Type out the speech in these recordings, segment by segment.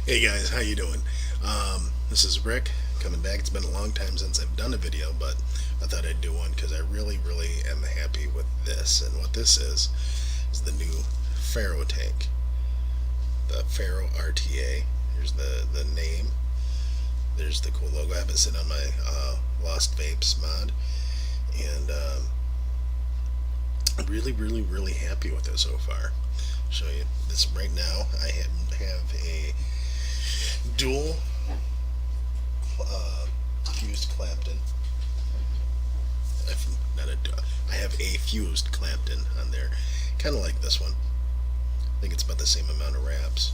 Hey guys, how you doing? This is Rick coming back. It's been a long time since I've done a video, but I thought I'd do one because I really am happy with this. And what this is the new Pharaoh tank, the Pharaoh RTA. Here's the name. There's the cool logo. I have it sitting on my Lost Vapes mod, and I'm really happy with it so far. I'll show you this right now. I have a dual fused Clapton. Not a. I have a fused Clapton on there, kind of like this one. I think it's about the same amount of wraps.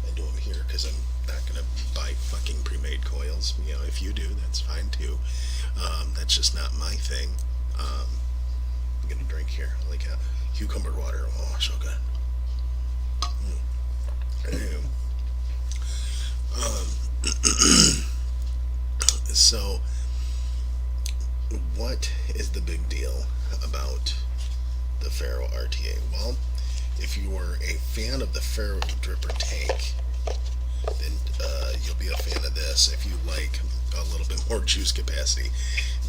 I do them here because I'm not gonna buy fucking pre-made coils. You know, if you do, that's fine too. That's just not my thing. I'm gonna drink here. I like cucumber water. Oh, so good. Anywho, so what is the big deal about the Pharaoh RTA? Well, if you are a fan of the Pharaoh dripper tank, then you'll be a fan of this. If you like a little bit more juice capacity,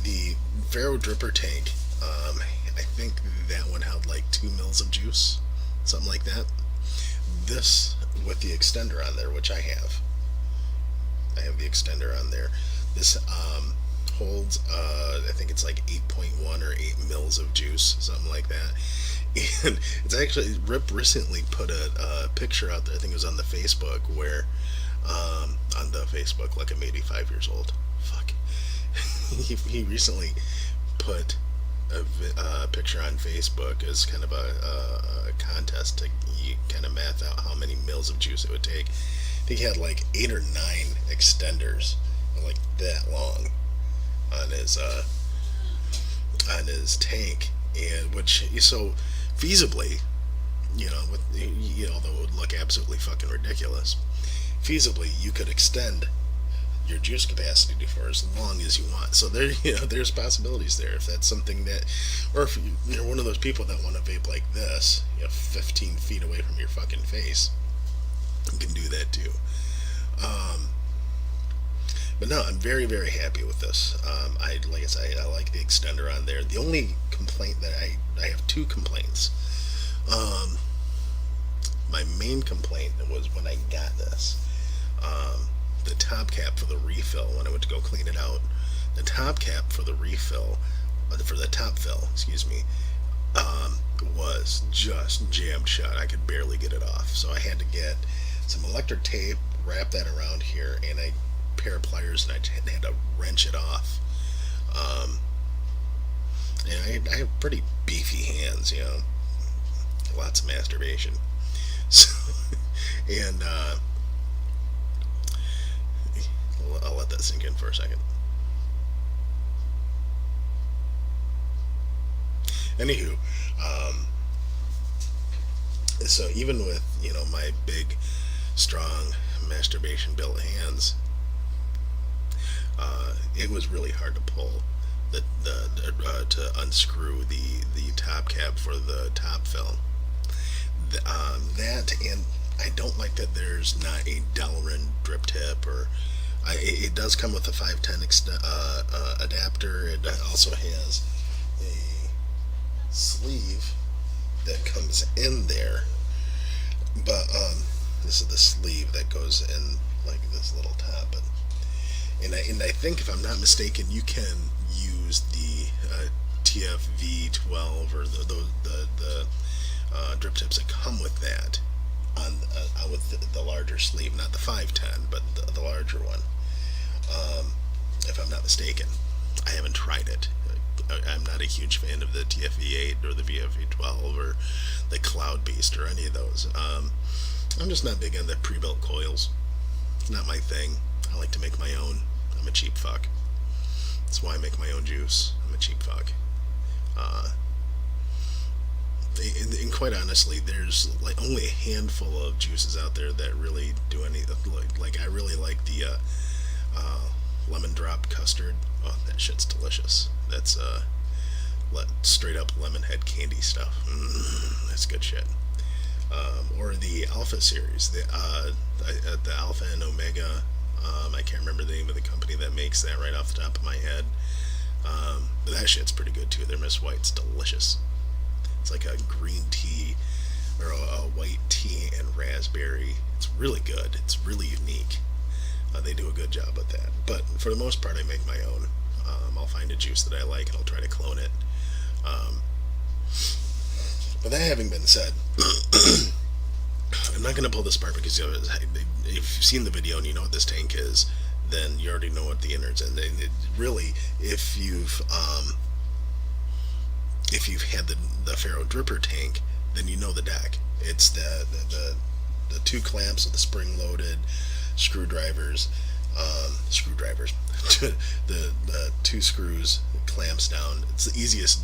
the Pharaoh dripper tank, I think that one held like 2 mils of juice, something like that. This with the extender on there, which I have the extender on there. This holds, I think it's like 8.1 or 8 mils of juice, something like that. And it's actually, Rip recently put a picture out there, I think it was on the Facebook, where, on the Facebook, like I'm 85 years old. Fuck. he recently put a picture on Facebook as kind of a contest to kind of math out how many mils of juice it would take. I think he had like 8 or 9 extenders, like that long, on his tank, and which so feasibly, although it would look absolutely fucking ridiculous, feasibly you could extend your juice capacity for as long as you want. So there's possibilities there if that's something that, or if you're one of those people that want to vape like this, 15 feet away from your fucking face, you can do that too. But no, I'm very happy with this. Like I say, I like the extender on there. The only complaint that I have 2 complaints. My main complaint was when I got this. The top cap for the refill, when I went to go clean it out, the top cap for the refill, for the top fill, excuse me, was just jammed shut. I could barely get it off. So I had to get some electric tape, wrap that around here, and a pair of pliers, and I had to wrench it off. And I have pretty beefy hands, lots of masturbation. So, and I'll let that sink in for a second. Anywho, so even with my big, strong masturbation built hands, it was really hard to pull to unscrew the top cap for the top fill. That, and I don't like that there's not a Delrin drip tip, or it does come with a 510 adapter. It also has a sleeve that comes in there, but this is the sleeve that goes in like this little top, and I think, if I'm not mistaken, you can use the TFV12 or the drip tips that come with that on with the larger sleeve, not the 510, but the larger one. If I'm not mistaken, I haven't tried it. I'm not a huge fan of the TFV8 or the VFV12 or the Cloud Beast or any of those. I'm just not big on the pre-built coils. It's not my thing. I like to make my own. I'm a cheap fuck. That's why I make my own juice. I'm a cheap fuck. And quite honestly, there's like only a handful of juices out there that really do anything. Like I really like the lemon drop custard. Oh, that shit's delicious. That's straight up lemon head candy stuff. That's good shit. or the Alpha series, the Alpha and Omega. I can't remember the name of the company that makes that right off the top of my head. But that shit's pretty good too. Their Miss White's delicious. It's like a green tea or a white tea and raspberry. It's really good. It's really unique. They do a good job at that. But for the most part, I make my own. I'll find a juice that I like and I'll try to clone it. Um, but that having been said, I'm not going to pull this apart because if you've seen the video and you know what this tank is, then you already know what the innards. And really, if you've had the Pharaoh dripper tank, then you know the deck. It's the two clamps with the spring-loaded screwdrivers, the two screws, clamps down. It's the easiest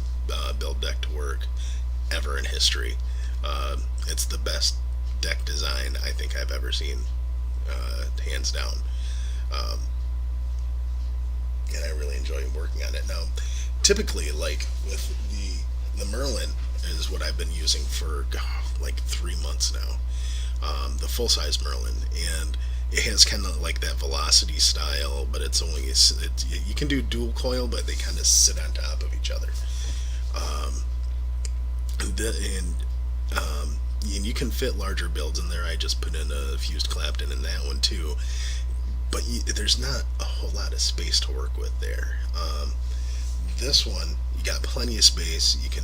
build deck to work ever in history. It's the best deck design I think I've ever seen, hands down. Um, and I really enjoy working on it. Now, typically, like with the Merlin is what I've been using for like 3 months now. The full size Merlin, and it has kind of like that velocity style, but you can do dual coil, but they kind of sit on top of each other. Um, and you can fit larger builds in there. I just put in a fused Clapton in that one too, but there's not a whole lot of space to work with there. This one, you got plenty of space. You can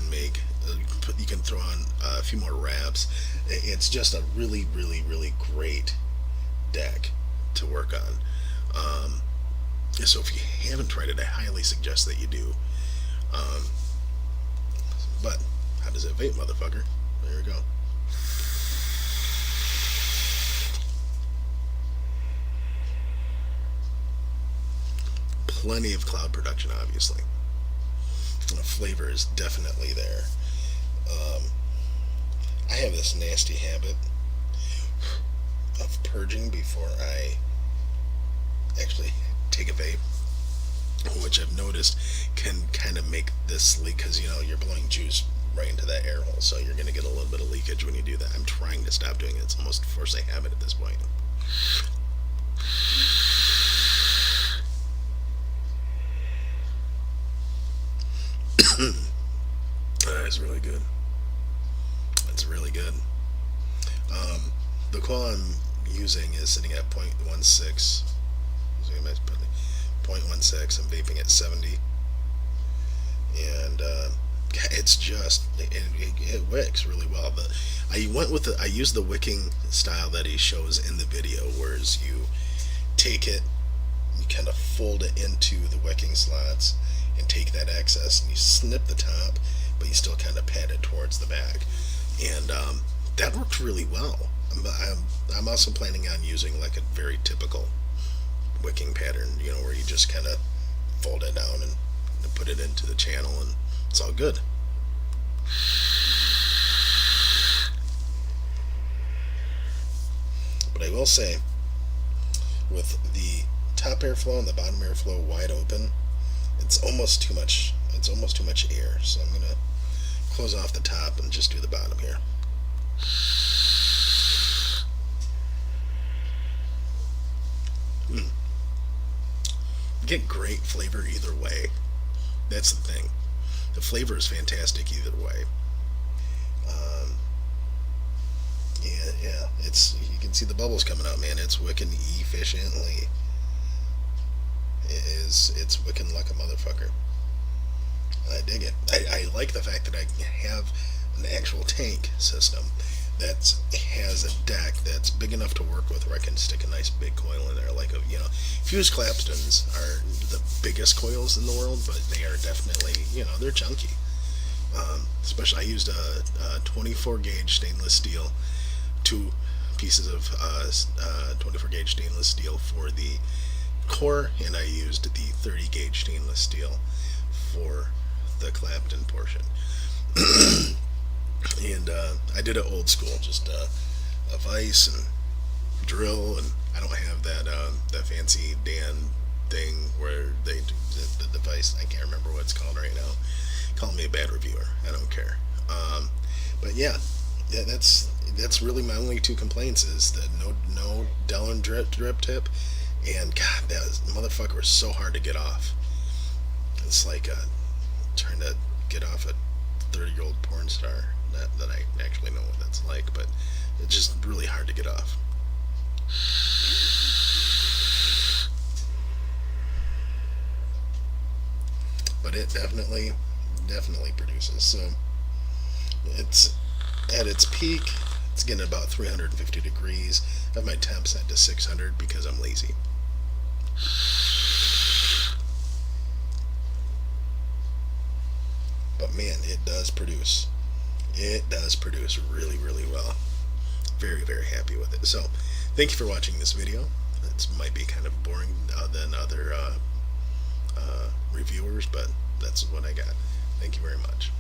you can throw on a few more wraps. It's just a really, really, really great deck to work on. So if you haven't tried it, I highly suggest that you do. Um, but how does it vape, motherfucker? There we go. Plenty of cloud production, obviously. The flavor is definitely there. I have this nasty habit of purging before I actually take a vape, which I've noticed can kind of make this leak because you're blowing juice right into that air hole, so you're going to get a little bit of leakage when you do that. I'm trying to stop doing it. It's almost a forced habit at this point. That's really good. That's really good. The coil I'm using is sitting at 0.16. 0.16. I'm vaping at 70, and it wicks really well. I used the wicking style that he shows in the video, whereas you take it, you kind of fold it into the wicking slots and take that excess and you snip the top, but you still kind of pat it towards the back, and that worked really well. I'm also planning on using like a very typical wicking pattern, where you just kind of fold it down and put it into the channel, and it's all good. But I will say, with the top airflow and the bottom airflow wide open, it's almost too much. It's almost too much air. So I'm gonna close off the top and just do the bottom here. You get great flavor either way. That's the thing. The flavor is fantastic either way. Yeah. You can see the bubbles coming out, man. It's wicking efficiently. It's wicking like a motherfucker. I dig it. I like the fact that I have an actual tank system that has a deck that's big enough to work with, where I can stick a nice big coil in there. Fused Claptons are the biggest coils in the world, but they are definitely, they're chunky. Especially, I used a 24 gauge stainless steel, 2 pieces of 24 gauge stainless steel for the core, and I used the 30 gauge stainless steel for the Clapton portion. And I did it old school, just a vise and drill, and I don't have that fancy Dan thing where they do the device. I can't remember what it's called right now. Call me a bad reviewer. I don't care. But yeah, Yeah, that's really my only two complaints is the no Delrin drip tip, and God, motherfucker was so hard to get off. It's like trying to get off a 30-year-old porn star. That I actually know what that's like, but it's just really hard to get off. But it definitely produces. So it's at its peak. It's getting about 350 degrees. I have my temp set to 600 because I'm lazy. But man, it does produce. It does produce really, really well. Very, very happy with it. So, thank you for watching this video. It might be kind of boring than other reviewers, but that's what I got. Thank you very much.